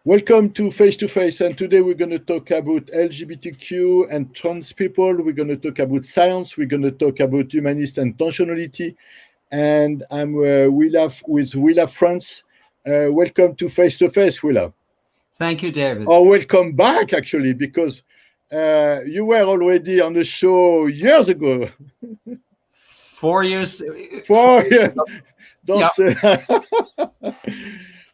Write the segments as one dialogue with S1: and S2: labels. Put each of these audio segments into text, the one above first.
S1: Welcome to Face, and today we're going to talk about LGBTQ and trans people. We're going to talk about science. We're going to talk about humanist and intentionality. And I'm with Willa France. Welcome to Face, Willa.
S2: Thank you, David.
S1: Or welcome back, actually, because you were already on the show years ago.
S2: 4 years.
S1: 4 years. Don't say.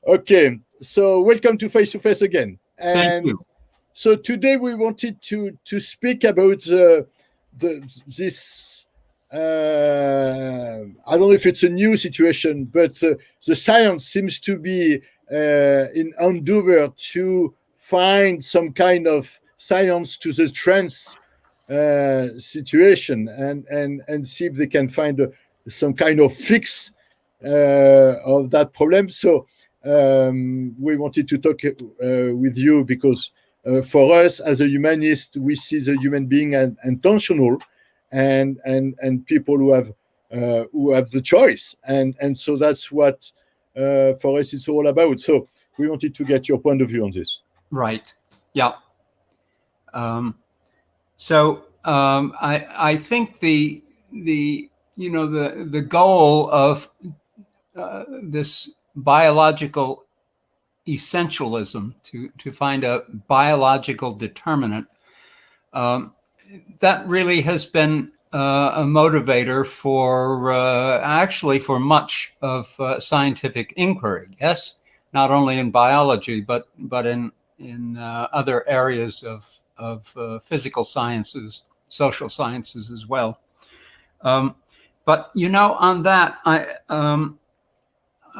S1: Okay. So welcome to Face again. And
S2: thank you.
S1: So today we wanted to speak about this. I don't know if it's a new situation, but the science seems to be in endeavor to find some kind of science to the trans situation and see if they can find some kind of fix of that problem. So. We wanted to talk with you because for us as a humanist, we see the human being as intentional and people who have the choice, and so that's what for us it's all about. So we wanted to get your point of view on this.
S2: Right. Yeah. I think the goal of this biological essentialism, to find a biological determinant, that really has been a motivator for actually for much of scientific inquiry. Yes, not only in biology, but in other areas of physical sciences, social sciences as well. But on that,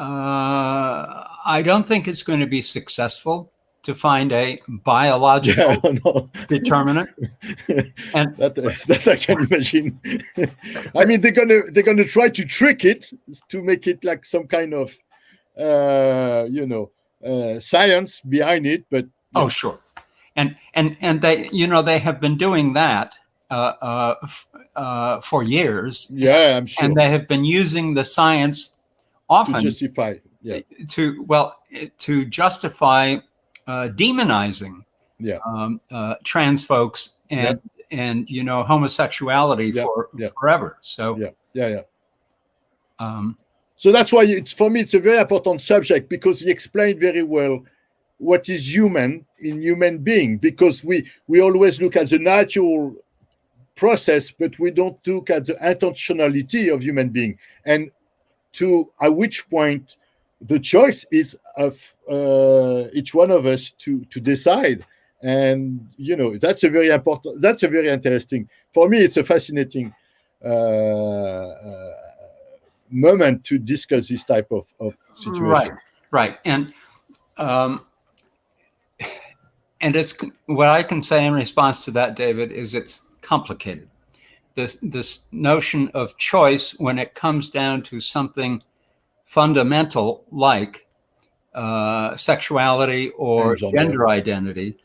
S2: I don't think it's going to be successful to find a biological determinant,
S1: and that I can imagine. I mean, they're gonna try to trick it to make it like some kind of science behind it. But
S2: oh, sure, and they they have been doing that for years.
S1: Yeah, I'm sure.
S2: And they have been using the science often
S1: to justify,
S2: to justify demonizing trans folks and homosexuality forever. So
S1: so that's why for me it's a very important subject, because he explained very well what is human in human being, because we always look at the natural process, but we don't look at the intentionality of human being, and at which point the choice is of each one of us to decide. And that's a very interesting, for me it's a fascinating moment to discuss this type of situation.
S2: Right. And it's what I can say in response to that, David, is it's complicated. This notion of choice, when it comes down to something fundamental like sexuality or gender identity,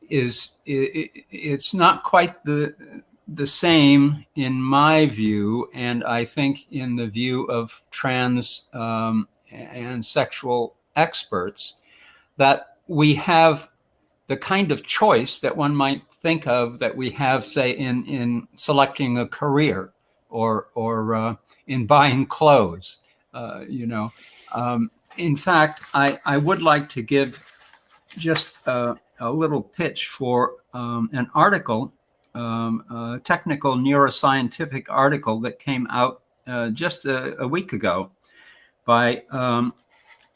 S2: it's not quite the same in my view, and I think in the view of trans and sexual experts, that we have the kind of choice that one might think of that we have, say, in selecting a career or in buying clothes. In fact, I would like to give just a little pitch for an article, a technical neuroscientific article that came out just a week ago by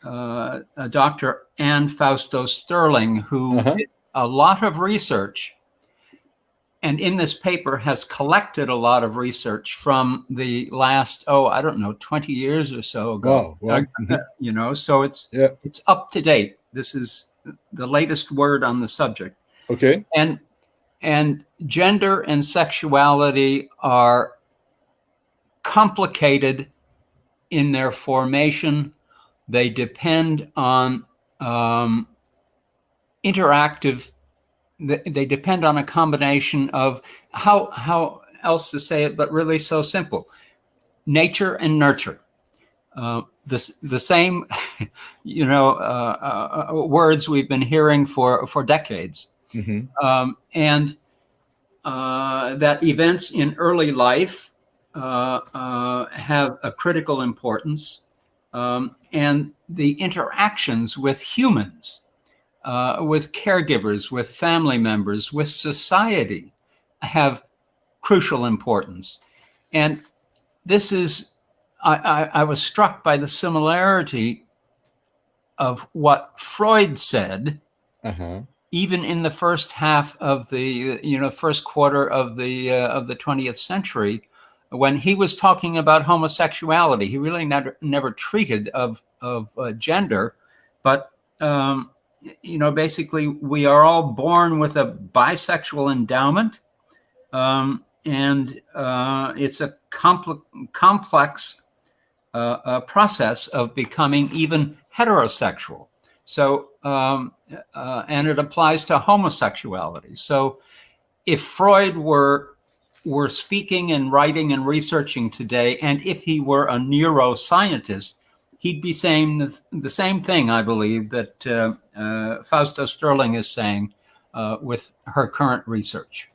S2: Dr. Anne Fausto Sterling, who did a lot of research, and in this paper has collected a lot of research from the last 20 years or so ago.
S1: Wow.
S2: So it's up to date. This is the latest word on the subject.
S1: Okay.
S2: And gender and sexuality are complicated in their formation. They depend on interactive. They depend on a combination of how else to say it, but really so simple: nature and nurture. the same, words we've been hearing for decades, and that events in early life have a critical importance, and the interactions with humans, with caregivers, with family members, with society, have crucial importance. And this is, I was struck by the similarity of what Freud said, even in the first half of the, first quarter of the 20th century, when he was talking about homosexuality. He really never treated of gender, but basically we are all born with a bisexual endowment, and it's a complex process of becoming even heterosexual. So, and it applies to homosexuality. So, if Freud were speaking and writing and researching today, and if he were a neuroscientist, he'd be saying the same thing, I believe, that Fausto Sterling is saying with her current research.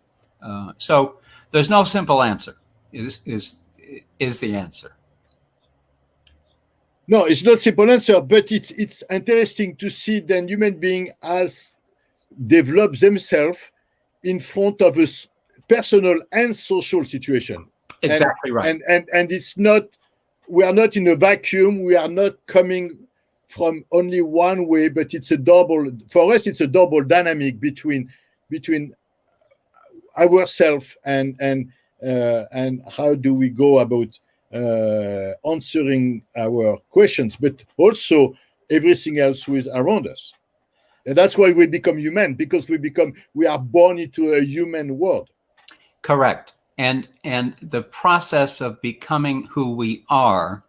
S2: So there's no simple answer, is the answer.
S1: No, it's not simple answer, but it's interesting to see then human beings as develop themselves in front of a personal and social situation.
S2: Exactly right.
S1: And it's not, we are not in a vacuum. We are not coming from only one way, but it's a double, for us, it's a double dynamic between ourselves and how do we go about answering our questions, but also everything else who is around us. And that's why we become human, because we are born into a human world.
S2: Correct. And the process of becoming who we are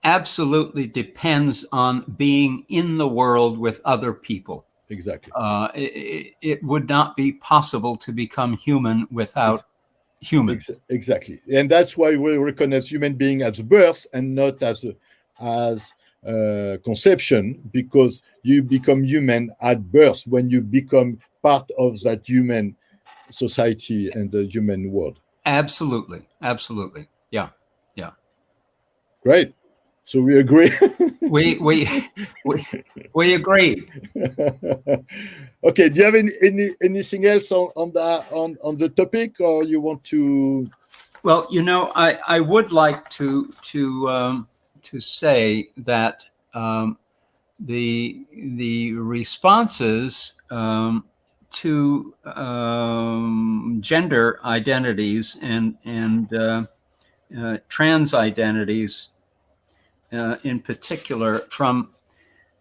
S2: absolutely depends on being in the world with other people.
S1: Exactly.
S2: It would not be possible to become human without human.
S1: Exactly. And that's why we recognize human being as birth and not as conception, because you become human at birth when you become part of that human society and the human world.
S2: Absolutely. Yeah.
S1: Great. So we agree.
S2: we agree.
S1: Okay. Do you have anything else on the topic, or you want to?
S2: Well, I would like to say that the responses to gender identities and trans identities, in particular, from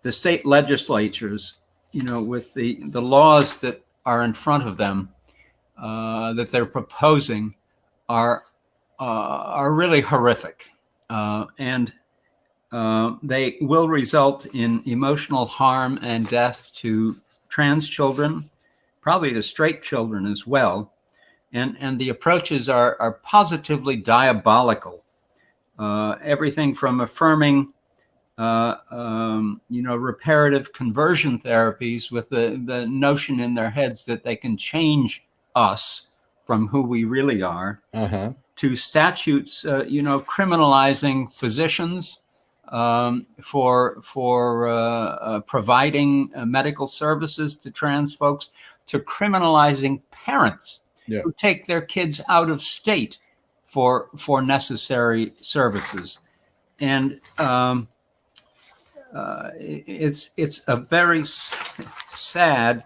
S2: the state legislatures, with the laws that are in front of them, that they're proposing, are really horrific, and they will result in emotional harm and death to trans children, probably to straight children as well. And the approaches are positively diabolical. Everything from affirming, reparative conversion therapies with the notion in their heads that they can change us from who we really are, to statutes, criminalizing physicians for providing medical services to trans folks, to criminalizing parents who take their kids out of state for necessary services. And it's a very sad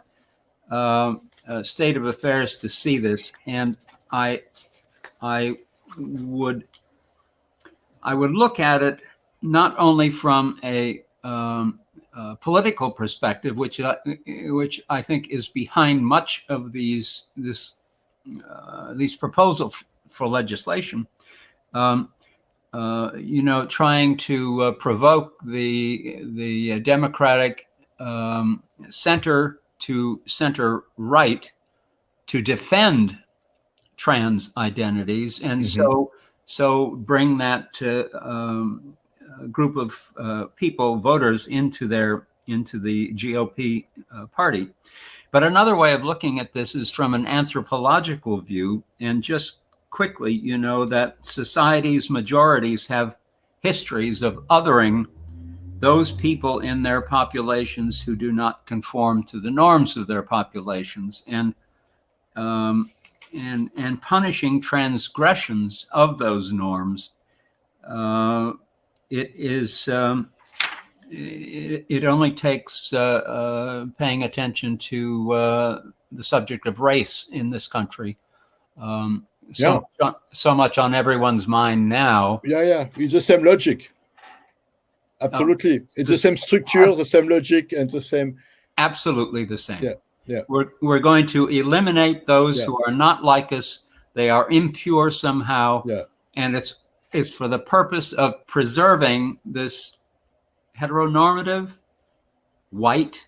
S2: state of affairs to see this, and I would look at it not only from a political perspective, which I think is behind much of these proposals for legislation, trying to provoke the Democratic center to center right to defend trans identities, and so bring that to group of people, voters, into the GOP party. But another way of looking at this is from an anthropological view, and just quickly, that societies, majorities have histories of othering those people in their populations who do not conform to the norms of their populations, and punishing transgressions of those norms. It only takes paying attention to the subject of race in this country. So much on everyone's mind now.
S1: Yeah. It's the same logic. Absolutely. It's the same structure, the same logic, and the same.
S2: Absolutely the same.
S1: Yeah.
S2: We're going to eliminate those who are not like us. They are impure somehow.
S1: Yeah.
S2: And it's for the purpose of preserving this heteronormative white.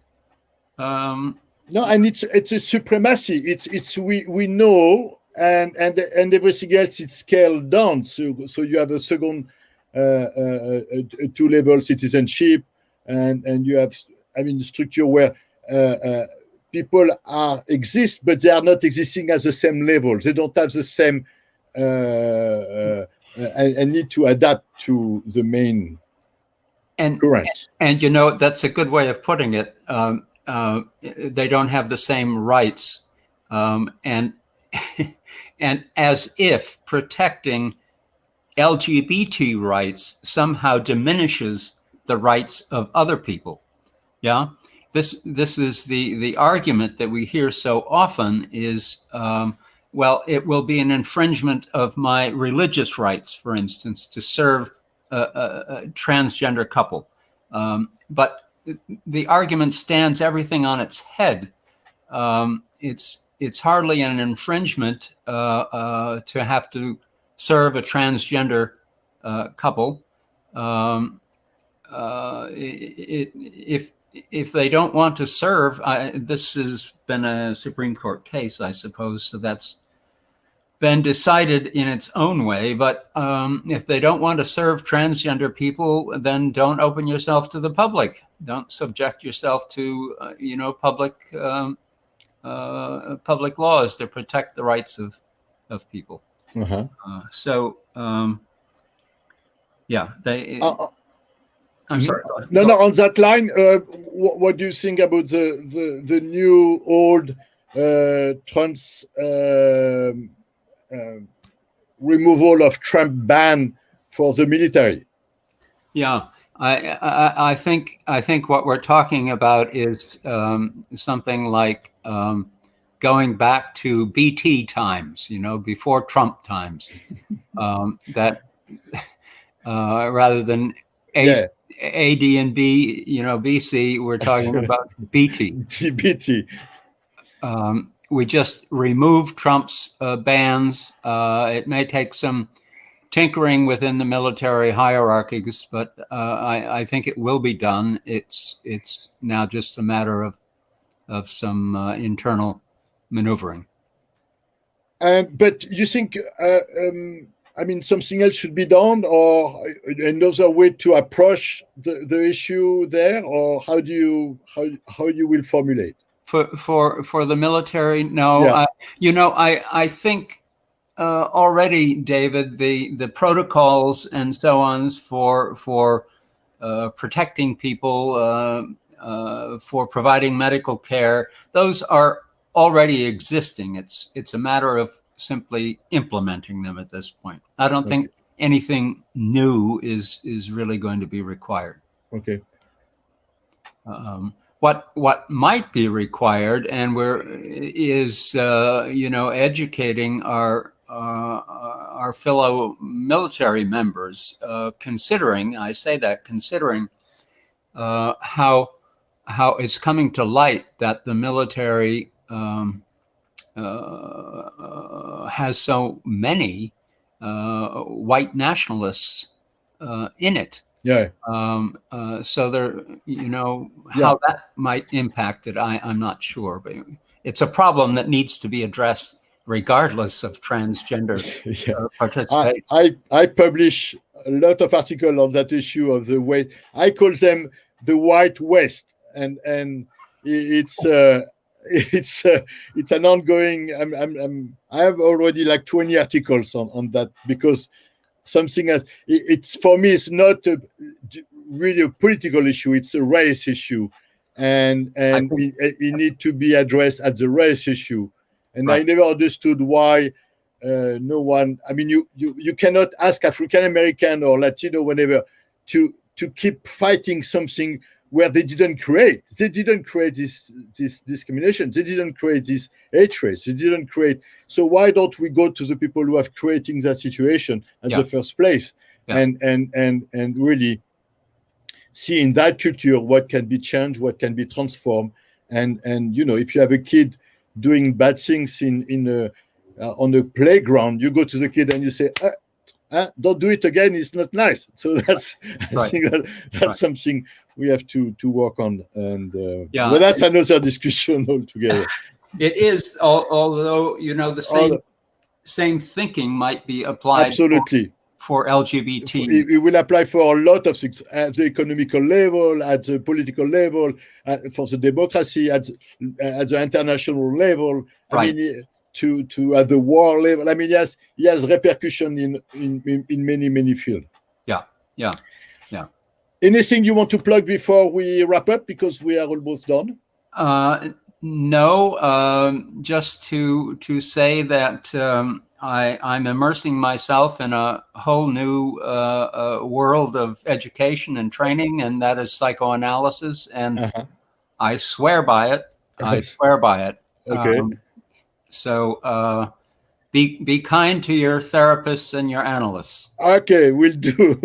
S1: No, and it's a supremacy. It's we know, and everything else is scaled down. So you have a second two-level citizenship, and you have structure where people exist, but they are not existing at the same level. They don't have the same and need to adapt to the main current.
S2: And that's a good way of putting it. They don't have the same rights, and as if protecting LGBT rights somehow diminishes the rights of other people. Yeah, this is the argument that we hear so often is, well, it will be an infringement of my religious rights, for instance, to serve a transgender couple. But the argument stands everything on its head. It's hardly an infringement to have to serve a transgender couple. If they don't want to serve, this has been a Supreme Court case, I suppose, so that's been decided in its own way. But if they don't want to serve transgender people, then don't open yourself to the public. Don't subject yourself to public laws that protect the rights of people.
S1: Uh-huh.
S2: I'm sorry.
S1: No. On that line, what do you think about the new old trans removal of Trump ban for the military?
S2: Yeah, I think what we're talking about is something like going back to BT times, before Trump times, that rather than AD and B, BC, we're talking about BT.
S1: BT.
S2: We just removed Trump's bans. It may take some tinkering within the military hierarchies, but I think it will be done. It's now just a matter of some internal maneuvering.
S1: But you think, something else should be done, or another way to approach the issue there, or how you will formulate?
S2: For the military, no.
S1: Yeah.
S2: I think already, David, the protocols and so on for protecting people, for providing medical care, those are already existing. It's a matter of simply implementing them at this point. I don't think anything new is really going to be required.
S1: Okay.
S2: What might be required, and is educating our fellow military members, considering how it's coming to light that the military has so many white nationalists in it.
S1: Yeah.
S2: So there, how that might impact it, I'm not sure, but it's a problem that needs to be addressed regardless of transgender participation.
S1: I publish a lot of articles on that issue of the way I call them the white West, and it's it's an ongoing. I have already like 20 articles on that, because something else. It's for me. It's not really a political issue. It's a race issue, and it need to be addressed as a race issue. And
S2: Right.
S1: I never understood why no one. I mean, you cannot ask African American or Latino, whatever, to keep fighting something where they didn't create. They didn't create this discrimination. They didn't create this hatred. They didn't create. So why don't we go to the people who are creating that situation at the first place, and really see in that culture what can be changed, what can be transformed, and if you have a kid doing bad things on a playground, you go to the kid and you say, don't do it again, it's not nice. So that's I think that's something we have to work on, and but that's another discussion altogether.
S2: It is, although the same thinking might be applied
S1: absolutely
S2: for LGBT.
S1: It will apply for a lot of things at the economical level, at the political level, for the democracy, at the international level.
S2: Right.
S1: I mean, to at the war level. I mean, yes, he has repercussion in many fields.
S2: Yeah.
S1: Anything you want to plug before we wrap up, because we are almost done?
S2: No, just to say that I'm immersing myself in a whole new world of education and training, and that is psychoanalysis, and I swear by it. I swear by it.
S1: Okay.
S2: So be kind to your therapists and your analysts.
S1: Okay, will do.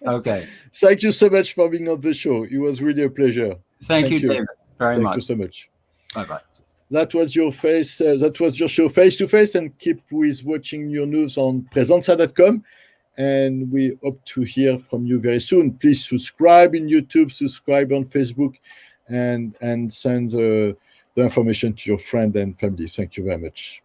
S2: Okay.
S1: Thank you so much for being on the show. It was really a pleasure.
S2: Thank you, David, very much.
S1: Thank you so much.
S2: Bye-bye.
S1: That was your show Face to Face, and keep with watching your news on presenza.com. And we hope to hear from you very soon. Please subscribe in YouTube, subscribe on Facebook, and send the information to your friend and family. Thank you very much.